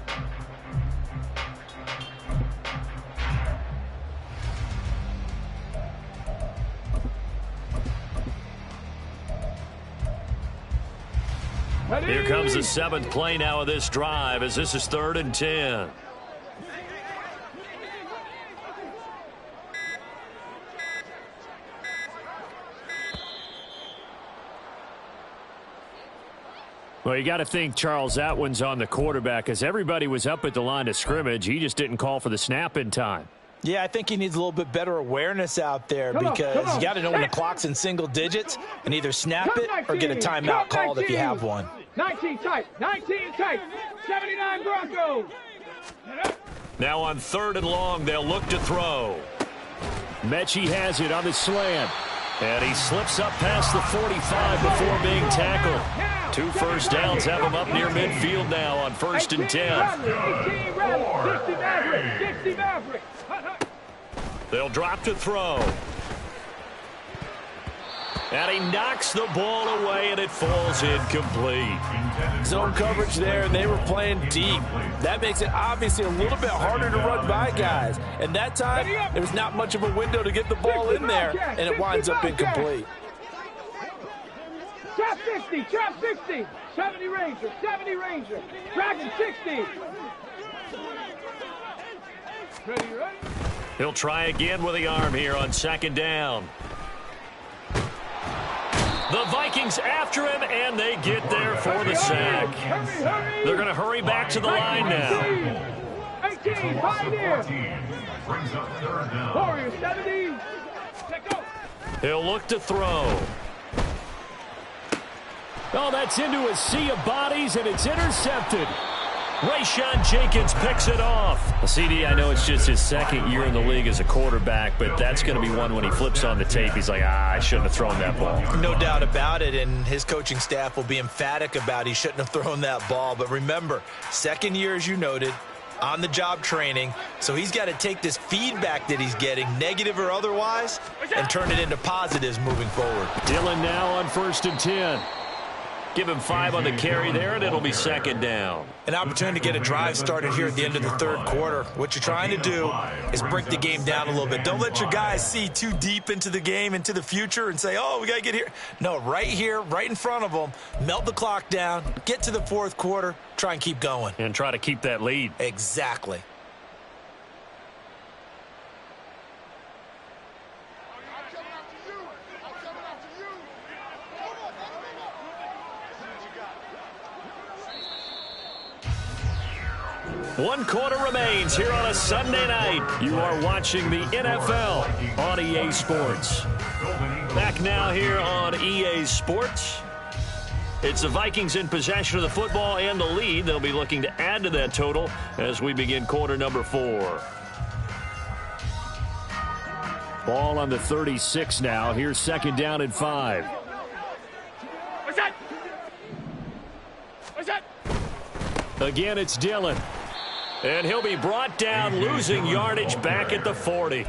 Here comes the 7th play now of this drive as this is 3rd and 10. Well, you got to think, Charles, that one's on the quarterback as everybody was up at the line of scrimmage. He just didn't call for the snap in time. Yeah, I think he needs a little bit better awareness out there because you got to know when the clock's in single digits and either snap it or get a timeout called if you have one. 19 tight. 19 tight. 79 Broncos. Now on 3rd and long, they'll look to throw. Mechie has it on the slant. And he slips up past the 45 before being tackled. 2 first downs have him up near midfield now on 1st and 10. 18 Rattles. 60 Maverick. 60 Maverick. They'll drop to throw. And he knocks the ball away, and it falls incomplete. Zone coverage there, and they were playing deep. That makes it obviously a little bit harder to run by guys. And that time, there was not much of a window to get the ball in there, and it winds up incomplete. Trap 60. Trap 60. 70 Ranger. 70 Ranger. Dragon 60. Ready? He'll try again with the arm here on 2nd down. The Vikings after him, and they get there for the sack. They're going to hurry back to the line now. 18, Pioneer. Warriors, 70. Let go. He'll look to throw. Oh, that's into a sea of bodies, and it's intercepted. Rayshawn Jenkins picks it off. CD, I know it's just his 2nd year in the league as a quarterback, but that's going to be one when he flips on the tape. He's like, I shouldn't have thrown that ball. No doubt about it, and his coaching staff will be emphatic about he shouldn't have thrown that ball. But remember, 2nd year, as you noted, on-the-job training, so he's got to take this feedback that he's getting, negative or otherwise, and turn it into positives moving forward. Dillon now on 1st and 10. Give him 5 on the carry there, and it'll be 2nd down. An opportunity to get a drive started here at the end of the 3rd quarter. What you're trying to do is break the game down a little bit. Don't let your guys see too deep into the game, into the future, and say, oh, we got to get here. No, right here, right in front of them, melt the clock down, get to the 4th quarter, try and keep going. And try to keep that lead. Exactly. One quarter remains here on a Sunday night. You are watching the NFL on EA Sports. Back now here on EA Sports. It's the Vikings in possession of the football and the lead. They'll be looking to add to that total as we begin quarter number 4. Ball on the 36 now. Here's 2nd down and 5. What's that? What's that? Again, it's Dillon. And he'll be brought down, losing yardage back at the 40.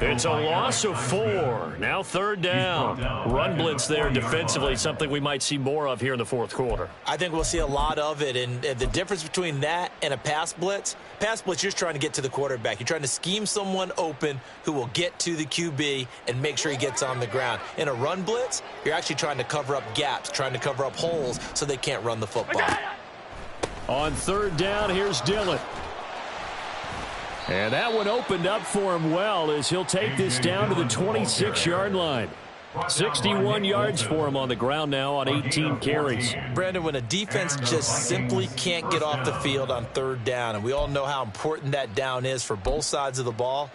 It's a loss of 4. Now 3rd down. Run blitz there defensively, something we might see more of here in the 4th quarter. I think we'll see a lot of it, and the difference between that and a pass blitz, you're just trying to get to the quarterback. You're trying to scheme someone open who will get to the QB and make sure he gets on the ground. In a run blitz, you're actually trying to cover up gaps, trying to cover up holes so they can't run the football. On third down, here's Dillon. And that one opened up for him well as he'll take this down to the 26-yard line. 61 yards for him on the ground now on 18 carries. Brandon, when a defense just simply can't get off the field on third down, and we all know how important that down is for both sides of the ball,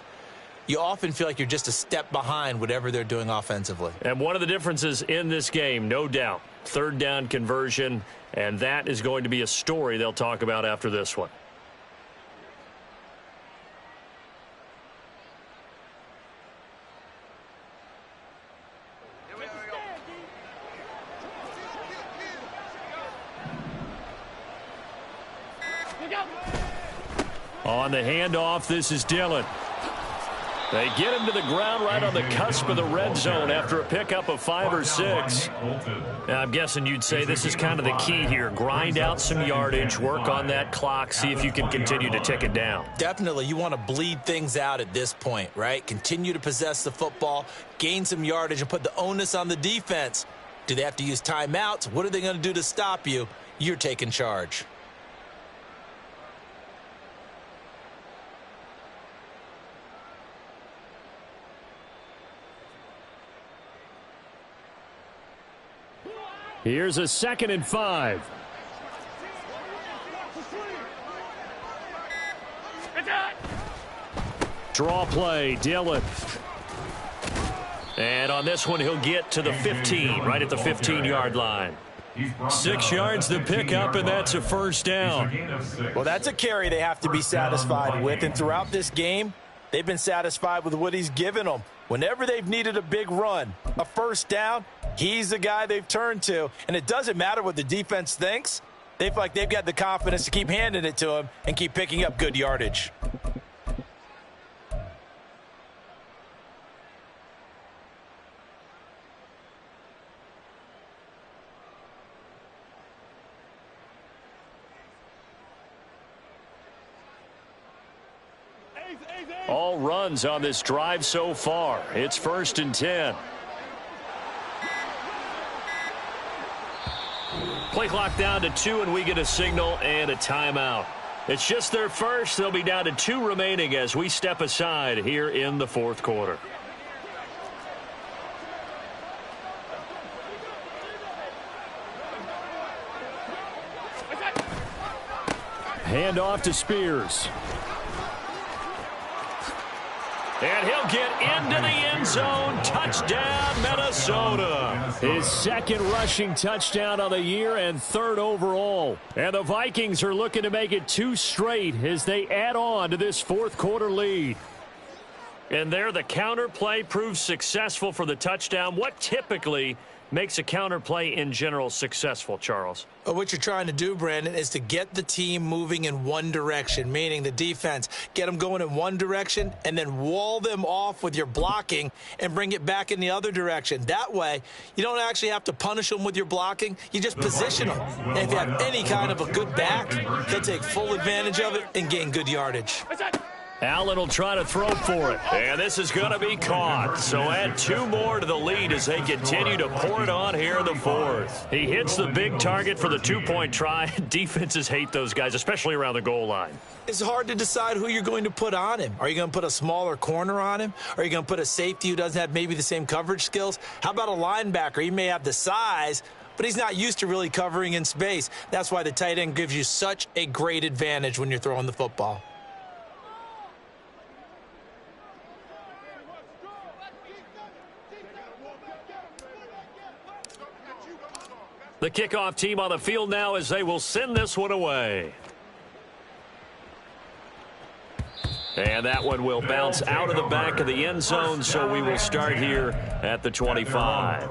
you often feel like you're just a step behind whatever they're doing offensively. And one of the differences in this game, no doubt, third down conversion, and that is going to be a story they'll talk about after this one. On the handoff, this is Dillon. They get him to the ground right on the cusp of the red zone after a pickup of 5 or 6. Now, I'm guessing you'd say this is kind of the key here. Grind out some yardage, work on that clock, see if you can continue to tick it down. Definitely, you want to bleed things out at this point, right? Continue to possess the football, gain some yardage, and put the onus on the defense. Do they have to use timeouts? What are they going to do to stop you? You're taking charge. Here's a 2nd and 5. Draw play, Dillon. And on this one, he'll get to the 15, right at the 15-yard line. 6 yards the pickup, and that's a first down. Well, that's a carry they have to be satisfied with, and throughout this game, they've been satisfied with what he's given them. Whenever they've needed a big run, a first down, he's the guy they've turned to. And it doesn't matter what the defense thinks. They feel like they've got the confidence to keep handing it to him and keep picking up good yardage. All runs on this drive so far. It's 1st and 10. Play clock down to 2, and we get a signal and a timeout. It's just their first. They'll be down to 2 remaining as we step aside here in the 4th quarter. Hand off to Spears. And he'll get into the end zone. Touchdown, Minnesota. His 2nd rushing touchdown of the year and 3rd overall. And the Vikings are looking to make it 2 straight as they add on to this 4th quarter lead. And there, the counter play proves successful for the touchdown. What typically makes a counter play in general successful, Charles? What you're trying to do, Brandon, is to get the team moving in one direction, meaning the defense. Get them going in one direction and then wall them off with your blocking and bring it back in the other direction. That way, you don't actually have to punish them with your blocking. You just position them. And if you have any kind of a good back, they'll take full advantage of it and gain good yardage. Allen will try to throw for it. And this is going to be caught. So add 2 more to the lead as they continue to pour it on here in the 4th. He hits the big target for the 2-point try. Defenses hate those guys, especially around the goal line. It's hard to decide who you're going to put on him. Are you going to put a smaller corner on him? Are you going to put a safety who doesn't have maybe the same coverage skills? How about a linebacker? He may have the size, but he's not used to really covering in space. That's why the tight end gives you such a great advantage when you're throwing the football. The kickoff team on the field now as they will send this one away. And that one will bounce out of the back of the end zone, so we will start here at the 25.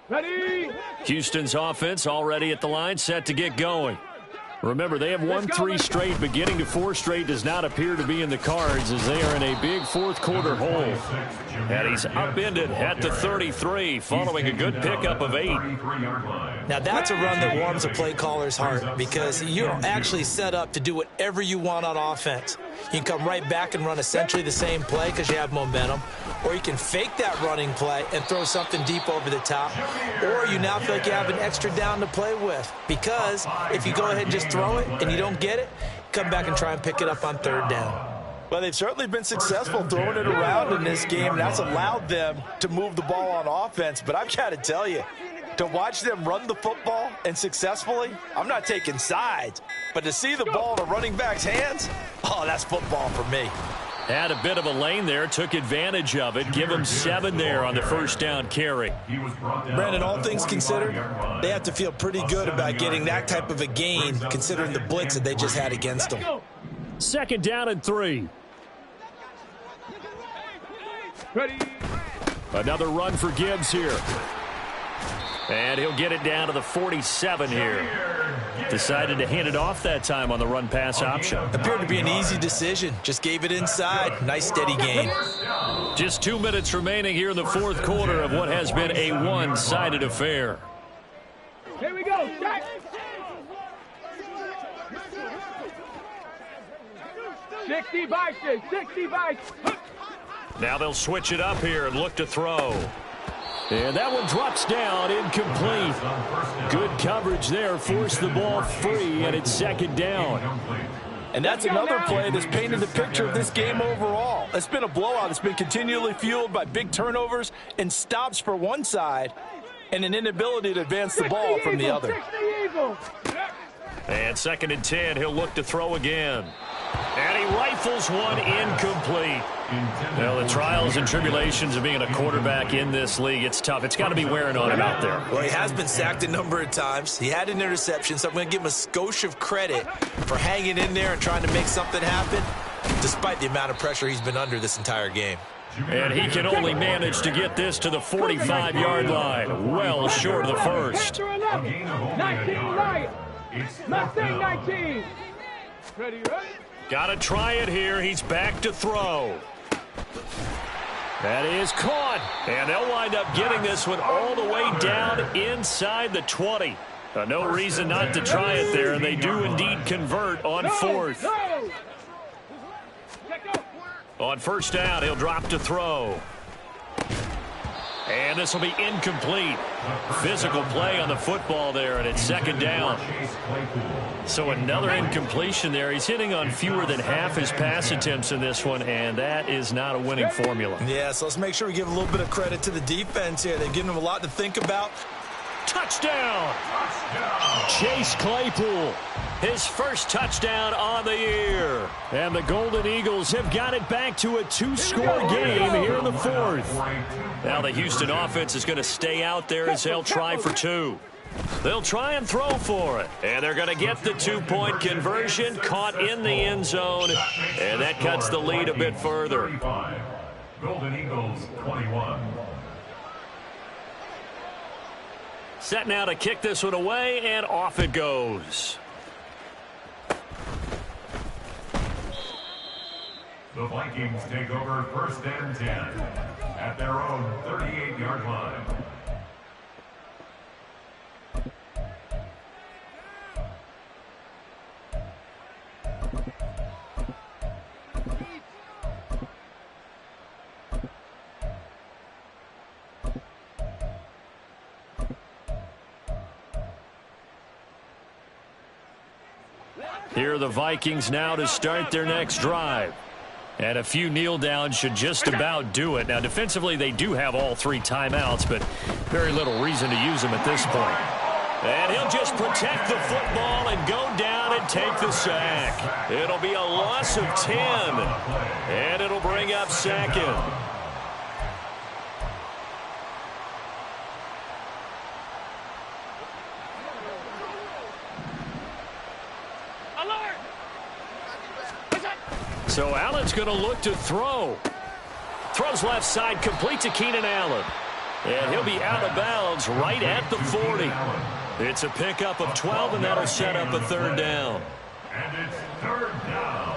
Ready? Houston's offense already at the line, set to get going. Remember, they have won 3 straight, but getting to 4 straight does not appear to be in the cards as they are in a big fourth quarter hole. And he's upended at the 33 following a good pickup of 8. Now that's a run that warms a play caller's heart because you're actually set up to do whatever you want on offense. You can come right back and run essentially the same play because you have momentum, or you can fake that running play and throw something deep over the top, or you now feel like you have an extra down to play with because if you go ahead and just throw it and you don't get it, come back and try and pick it up on 3rd down. Well, they've certainly been successful throwing it around in this game. That's allowed them to move the ball on offense. But I've got to tell you, to watch them run the football and successfully, I'm not taking sides. But to see the ball in a running back's hands, oh, that's football for me. Had a bit of a lane there, took advantage of it. Give him 7 there on the first down carry. Brandon, all things considered, they have to feel pretty good about getting that type of a gain considering the blitz that they just had against them. 2nd down and 3. Ready. Another run for Gibbs here. And he'll get it down to the 47 here. Decided to hand it off that time on the run-pass option. Appeared to be an easy decision. Just gave it inside. Nice, steady gain. Just 2 minutes remaining here in the fourth quarter of what has been a one-sided affair. Here we go. Shot. 60 by 6. 60 by 6. Now they'll switch it up here and look to throw. And that one drops down, incomplete. Good coverage there, forced the ball free, and it's 2nd down. And that's another play that's painted the picture of this game overall. It's been a blowout. It's been continually fueled by big turnovers and stops for one side and an inability to advance the ball from the other. And 2nd and 10, he'll look to throw again. And he rifles one incomplete. Well, the trials and tribulations of being a quarterback in this league, it's tough. It's got to be wearing on him out there. Well, he has been sacked a number of times. He had an interception, so I'm going to give him a skosh of credit for hanging in there and trying to make something happen, despite the amount of pressure he's been under this entire game. And he can only manage to get this to the 45-yard line, well short of the first. 19 right. Mustang 19. Ready. Got to try it here. He's back to throw. That is caught. And they'll wind up getting this one all the way down inside the 20. No reason not to try it there, and they do indeed convert on 4th. On 1st down, he'll drop to throw. And this will be incomplete. Physical play on the football there, and it's 2nd down. So another incompletion there. He's hitting on fewer than half his pass attempts in this one, and that is not a winning formula. Yeah, so let's make sure we give a little bit of credit to the defense here. They've given him a lot to think about. Touchdown! Chase Claypool, his first touchdown on the year. And the Golden Eagles have got it back to a 2-score game here in the 4th. Now the Houston offense is going to stay out there as they'll try for 2. They'll try and throw for it. And they're going to get the 2-point conversion, caught in the end zone. And that cuts the lead a bit further. Golden Eagles 21. Set now to kick this one away, and off it goes. The Vikings take over 1st and 10 at their own 38-yard line. Here are the Vikings now to start their next drive. And a few kneel downs should just about do it. Now, defensively, they do have all 3 timeouts, but very little reason to use them at this point. And he'll just protect the football and go down and take the sack. It'll be a loss of 10, and it'll bring up 2nd. So Allen's going to look to throw. Throws left side, complete to Keenan Allen. And he'll be out of bounds right at the 40. It's a pickup of 12, and that'll set up a third down. And it's third down.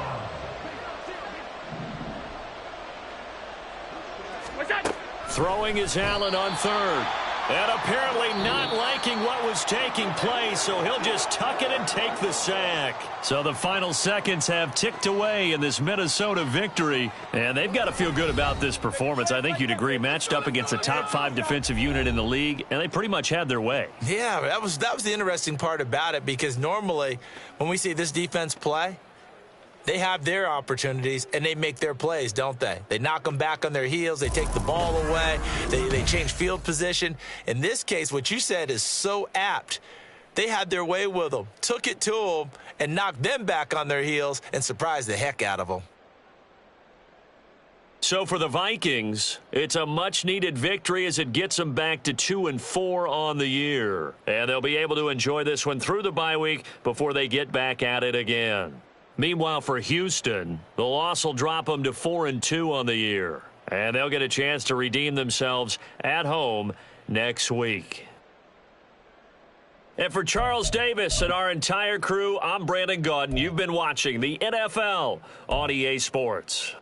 Throwing is Allen on third. And apparently not liking what was taking place, so he'll just tuck it and take the sack. So the final seconds have ticked away in this Minnesota victory, and they've got to feel good about this performance. I think you'd agree, matched up against a top 5 defensive unit in the league, and they pretty much had their way. Yeah, that was the interesting part about it, because normally when we see this defense play, they have their opportunities, and they make their plays, don't they? They knock them back on their heels. They take the ball away. They change field position. In this case, what you said is so apt. They had their way with them, took it to them, and knocked them back on their heels and surprised the heck out of them. So for the Vikings, it's a much-needed victory as it gets them back to 2-4 on the year. And they'll be able to enjoy this one through the bye week before they get back at it again. Meanwhile, for Houston, the loss will drop them to 4-2 on the year. And they'll get a chance to redeem themselves at home next week. And for Charles Davis and our entire crew, I'm Brandon Gaudin. You've been watching the NFL on EA Sports.